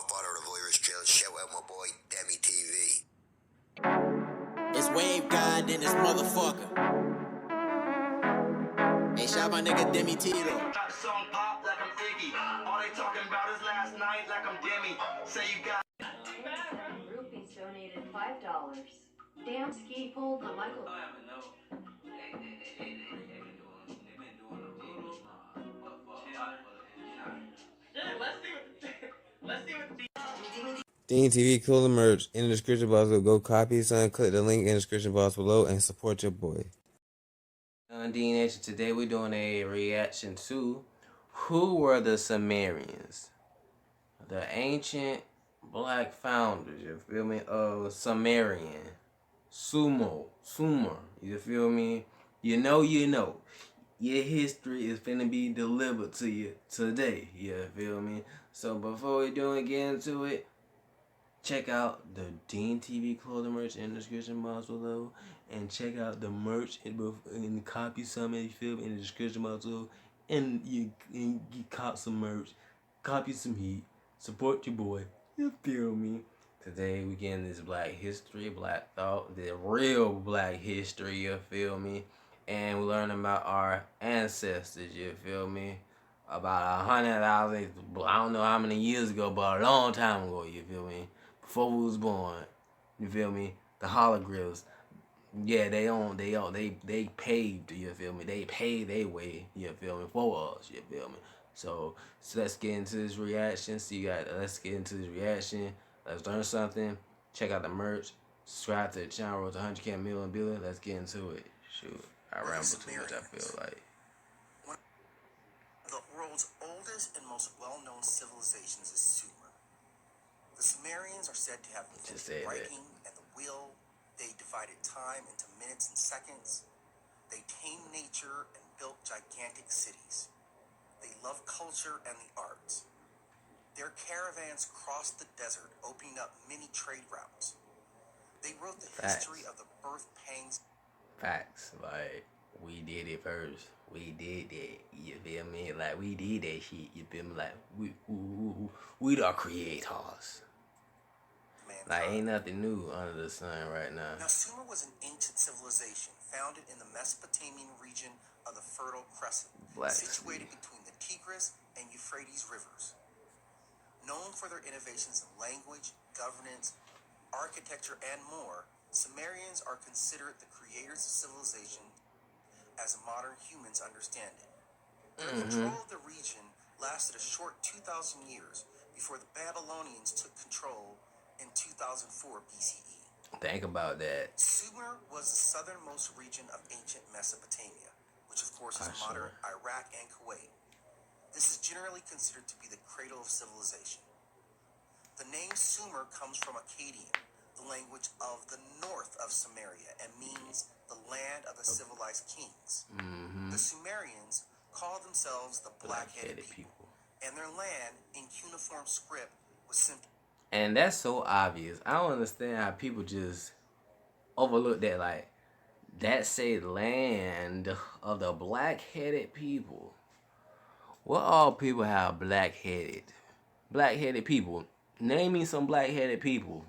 Godfather of the Irish Drill. Shout out my boy, Demi TV. It's Wave God in this motherfucker. Hey, shout my nigga Demi T though. That song pop like I'm Iggy. All they talking about is last night like I'm Demi. Say you got. Rupees donated $5. Damn ski pulled the Michael. Dean TV, cool the merch in the description box. Go copy, son. Click the link in the description box below and support your boy. Dean Nation. Today we're doing a reaction to who were the Sumerians, the ancient black founders. You feel me? Of Sumerian, Sumer. You feel me? You know. Your history is finna be delivered to you today. You feel me? So before we get into it, check out the Dean TV clothing merch in the description box below, and check out the merch and copy some. You feel me? In the description box below, and you cop some merch, copy some heat, support your boy. You feel me? Today we getting this Black history, Black thought, the real Black history. You feel me? And we learning about our ancestors. You feel me? About 100,000, I don't know how many years ago, but a long time ago. You feel me? Before we was born, you feel me? The hologlyphs, yeah, they paved, you feel me? They paved their way, you feel me, for us, you feel me? So let's get into this reaction. Let's get into this reaction. Let's learn something. Check out the merch. Subscribe to the channel. Road to 100K million billion. Let's get into it. Shoot, I ramble too much. I feel like. One of the world's oldest and most well-known civilizations is Sumer. The Sumerians are said to have invented writing and the wheel. They divided time into minutes and seconds. They tamed nature and built gigantic cities. They loved culture and the arts. Their caravans crossed the desert, opening up many trade routes. They wrote the history of the birth pangs. Facts. Like, we did it first. We did that. You feel me? Like, we did that shit. You feel me? Like, we the creators. Like, ain't nothing new under the sun right now. Now, Sumer was an ancient civilization founded in the Mesoptamian region of the Fertile Crescent, situated between the Tigris and Euphrates rivers. Known for their innovations in language, governance, architecture, and more, Sumerians are considered the creators of civilization as modern humans understand it. Their control of the region lasted a short 2,000 years before the Babylonians took control in 2004 BCE. Think about that. Sumer was the southernmost region of ancient Mesopotamia, which of course is modern Iraq and Kuwait. This is generally considered to be the cradle of civilization. The name Sumer comes from Akkadian, the language of the north of Sumeria, and means the land of the civilized kings. The Sumerians called themselves the black-headed people, and their land in cuneiform script was simply. And that's so obvious. I don't understand how people just overlook that. Like, that say land of the black-headed people. What all people have black-headed? Black-headed people. Name me some black-headed people.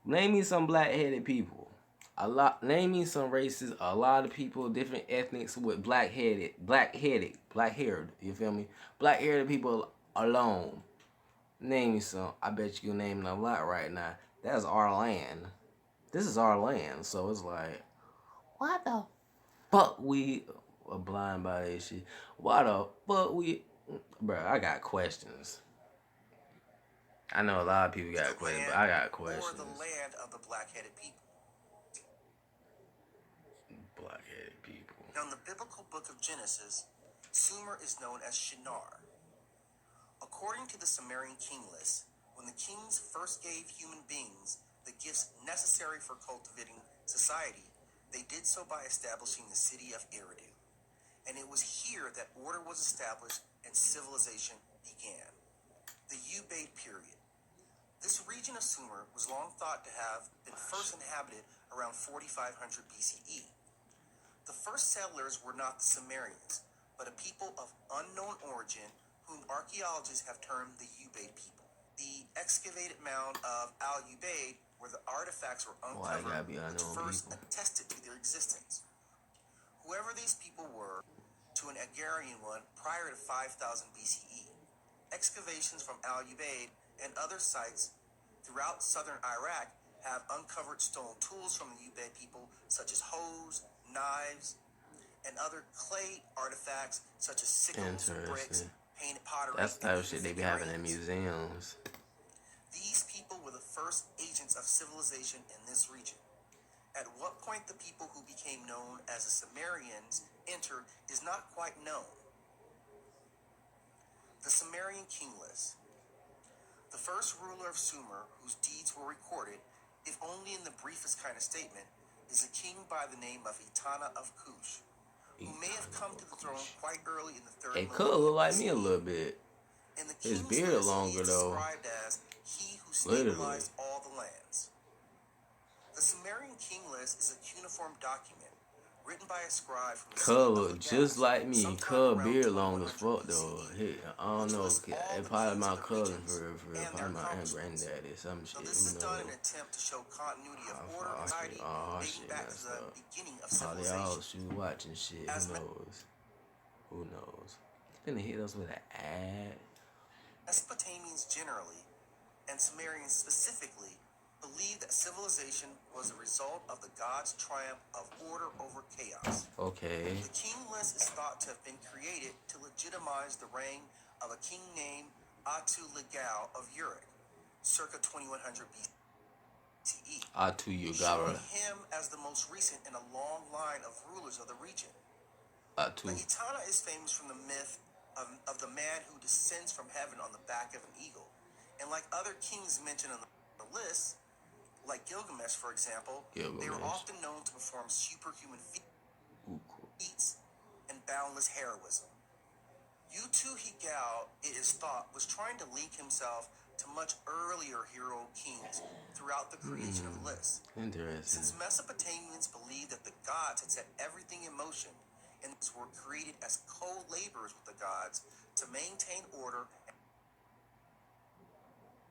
Name me some black-headed people. Name me some races. A lot of people, different ethnics with black-haired. You feel me? Black-haired people alone. Name me some. I bet you can name a lot right now. That's our land. This is our land. So it's like, why the fuck we are blind by this shit? Why the fuck we... Bruh, I got questions. I know a lot of people got questions, but I got questions. Or the land of the black-headed people. Black-headed people. Now in the biblical book of Genesis, Sumer is known as Shinar. According to the Sumerian king list, when the kings first gave human beings the gifts necessary for cultivating society, they did so by establishing the city of Eridu. And it was here that order was established and civilization began. The Ubaid period. This region of Sumer was long thought to have been first inhabited around 4500 BCE. The first settlers were not the Sumerians, but a people of unknown origin whom archaeologists have termed the Ubaid people. the excavated mound of Al-Ubaid, where the artifacts were Why uncovered, gotta be which unknown first people? attested to their existence. Whoever these people were, to an Agrarian one prior to 5000 BCE. Excavations from Al-Ubaid and other sites throughout southern Iraq have uncovered stone tools from the Ubaid people, such as hoes, knives, and other clay artifacts such as sickles, bricks, Interesting. painted pottery, That's the and type of even shit they be having in figurines. museums. These people were the first agents of civilization in this region. At what point the people who became known as the Sumerians entered is not quite known. The Sumerian king list. The first ruler of Sumer, whose deeds were recorded, if only in the briefest kind of statement, is a king by the name of Etana of Kush, who may have come to the throne quite early in the third It could millennium look like me a BCE. little bit. In the His king's beard list, he longer is though. described as he who Literally. stabilized all the lands. The Sumerian king list is a cuneiform document written by a scribe from the city Cub of look just Lagash, like me. sometime Cub around beard long as 2100 fuck though. BCE, I don't which know. lists all It the probably kings my of the cousin regions for real. and their Probably my aunt accomplishments. granddaddy. Some Now, shit. this is Who done in knows? an attempt to show continuity of order and Oh shit. society Oh dating shit back to messed the up. beginning of Probably all civilization. shoes watching shit. As Who knows? Who knows? Finna hit us with an ad. Mesopotamians generally, and Sumerians specifically, believed that civilization was a result of the gods' triumph of order over chaos. Okay. The king list is thought to have been created to legitimize the reign of a king named Atu-Ligal of Uruk, circa 2100 BCE, Atu showing Yugara. him as the most recent in a long line of rulers of the region. Atu. But Etana is famous from the myth of the man who descends from heaven on the back of an eagle. And like other kings mentioned on the list, like Gilgamesh, for example, they were Gilgamesh. often known to perform superhuman Ooh, cool. feats and boundless heroism. Utu-Higal, it is thought, was trying to link himself to much earlier hero kings throughout the creation of the list. Interesting. Since Mesopotamians believed that the gods had set everything in motion and were created as co-laborers with the gods to maintain order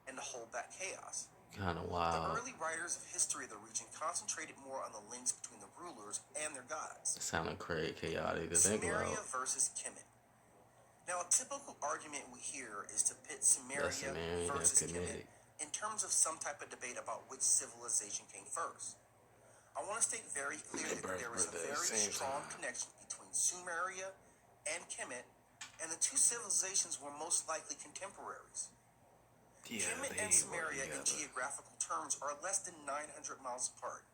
and to hold back chaos. Kind of The wild. early writers of history of the region concentrated more on the links between the rulers and their gods. It sounded crazy chaotic to think Sumeria about. versus Kemet. Now, a typical argument we hear is to pit That's Sumeria Sumerian, that's versus kemetic. Kemet in terms of some type of debate about which civilization came first. I want to state very clearly that there is a very strong connection between Sumeria and Kemet, and the two civilizations were most likely contemporaries. Yeah, Kemet they and Sumeria in were together. geographical terms are less than 900 miles apart.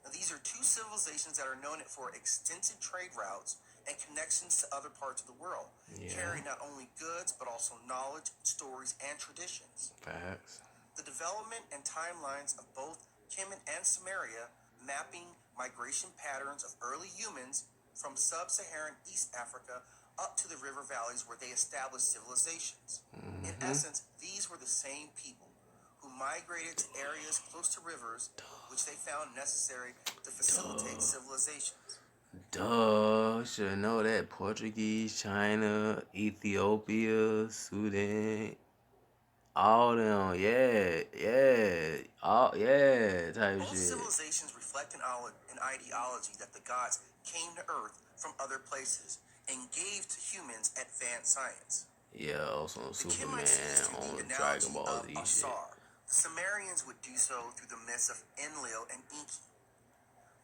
Now, these are two civilizations that are known for extensive trade routes and connections to other parts of the world, carrying not only goods but also knowledge, stories, and traditions. Facts. The development and timelines of both Kemet and Sumeria, mapping migration patterns of early humans from sub-Saharan East Africa up to the river valleys where they established civilizations. In essence, these were the same people who migrated to areas close to rivers, which they found necessary to facilitate civilizations. Duh, should know that. Portuguese, China, Ethiopia, Sudan, all them, type Both shit. civilizations reflect an ideology that the gods came to Earth from other places and gave to humans advanced science. Yeah, also The Superman Kemites used to on the Dragon analogy Ball of Z a shit. Sar. The Sumerians would do so through the myths of Enlil and Enki.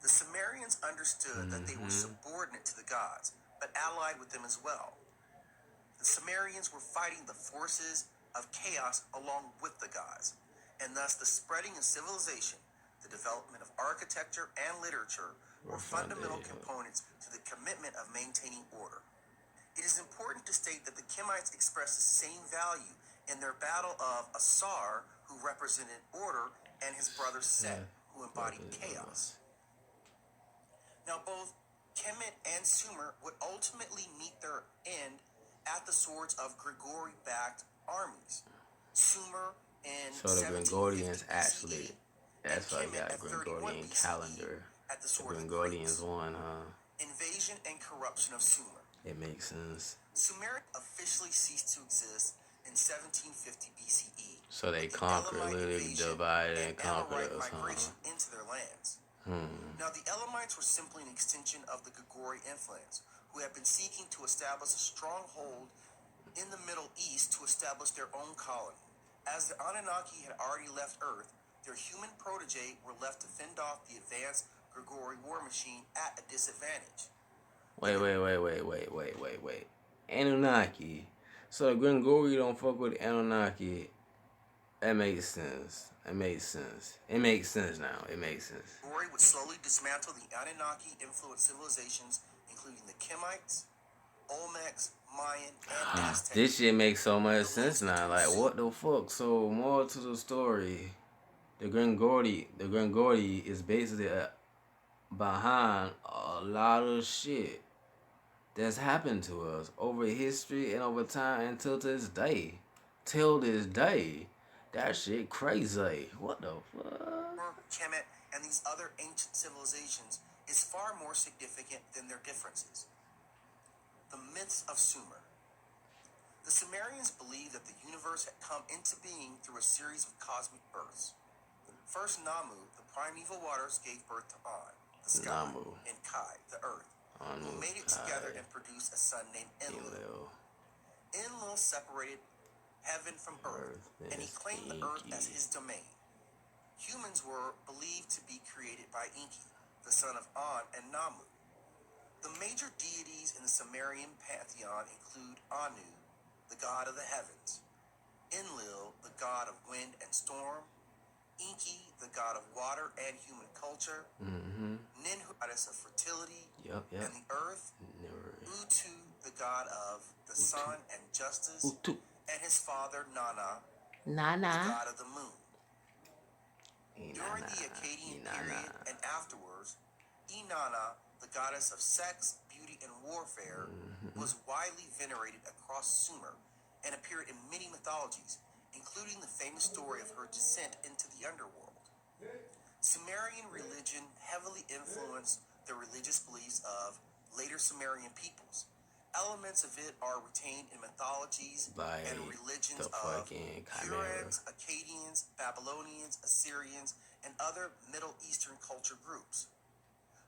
The Sumerians understood that they were subordinate to the gods, but allied with them as well. The Sumerians were fighting the forces of chaos along with the gods, and thus the spreading of civilization, the development of architecture and literature were fundamental components to the commitment of maintaining order. It is important to state that the Kemites expressed the same value in their battle of Asar, who represented order, and his brother Set, who embodied chaos. Now, both Kemet and Sumer would ultimately meet their end at the swords of Grigori-backed armies. Sumer in So the 1750 Gregorians BCE, actually, that's why I and Kemet got at 31 Gregorian BCE calendar. at the The sword of the Gregorians Greeks. won, huh? Invasion and corruption of Sumer. It makes sense. Sumeria officially ceased to exist in 1750 BCE. So they with the conquered, Elamite literally invasion divided and conquered Amorite us, migration huh? into their lands. Hmm. Now, the Elamites were simply an extension of the Gregori influence, who had been seeking to establish a stronghold in the Middle East to establish their own colony. As the Anunnaki had already left Earth, their human protege were left to fend off the advanced Gregori war machine at a disadvantage. Wait. Anunnaki. So if Grigori don't fuck with Anunnaki, that makes sense. It makes sense. It makes sense now. It makes sense. Gregori would slowly dismantle the Anunnaki-influenced civilizations, including the Kemites, Olmecs, Mayan, and Aztec. This shit makes so much The sense links now. between Like, what the fuck? So, more to the story. The Grigori is basically behind a lot of shit that's happened to us over history and over time until this day. Till this day. That shit crazy. What the fuck? Kemet, and these other ancient civilizations is far more significant than their differences. The myths of Sumer. The Sumerians believed that the universe had come into being through a series of cosmic births. First, Namu, the primeval waters, gave birth to An, the sky, Namu. and Kai, the earth, who Anu, made it Kai, together and produced a son named Enlil. Enlil separated heaven from earth, and he claimed the earth as his domain. Humans were believed to be created by Enki, the son of An and Namu. The major deities in the Sumerian pantheon include Anu, the god of the heavens, Enlil, the god of wind and storm, Enki, the god of water and human culture, Ninhu, goddess of fertility and the earth, Utu, the god of the sun and justice, and his father Nana, the god of the moon. During the Akkadian period and afterwards, Inanna, the goddess of sex, beauty, and warfare, was widely venerated across Sumer and appeared in many mythologies, including the famous story of her descent into the underworld. Sumerian religion heavily influenced the religious beliefs of later Sumerian peoples. Elements of it are retained in mythologies and religions of Hurons, Akkadians, Babylonians, Assyrians, and other Middle Eastern culture groups.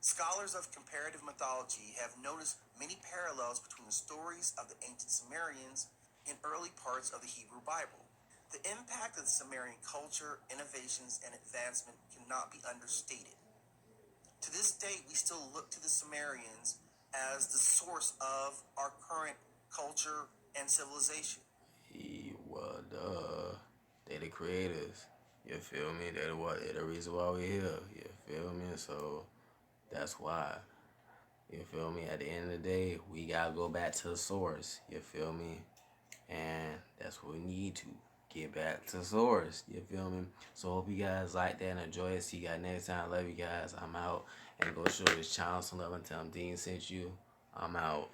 Scholars of comparative mythology have noticed many parallels between the stories of the ancient Sumerians and early parts of the Hebrew Bible. The impact of the Sumerian culture, innovations, and advancement cannot be understated. To this day, we still look to the Sumerians as the source of our current culture and civilization. Well, duh. They the creators. You feel me? They the reason why we here. You feel me? So that's why. You feel me? At the end of the day, we gotta go back to the source. You feel me? And that's what we need to get back to the source. You feel me? So hope you guys like that and enjoy it. See you guys next time. Love you guys. I'm out. And go show this channel some love and tell them Dean sent you. I'm out.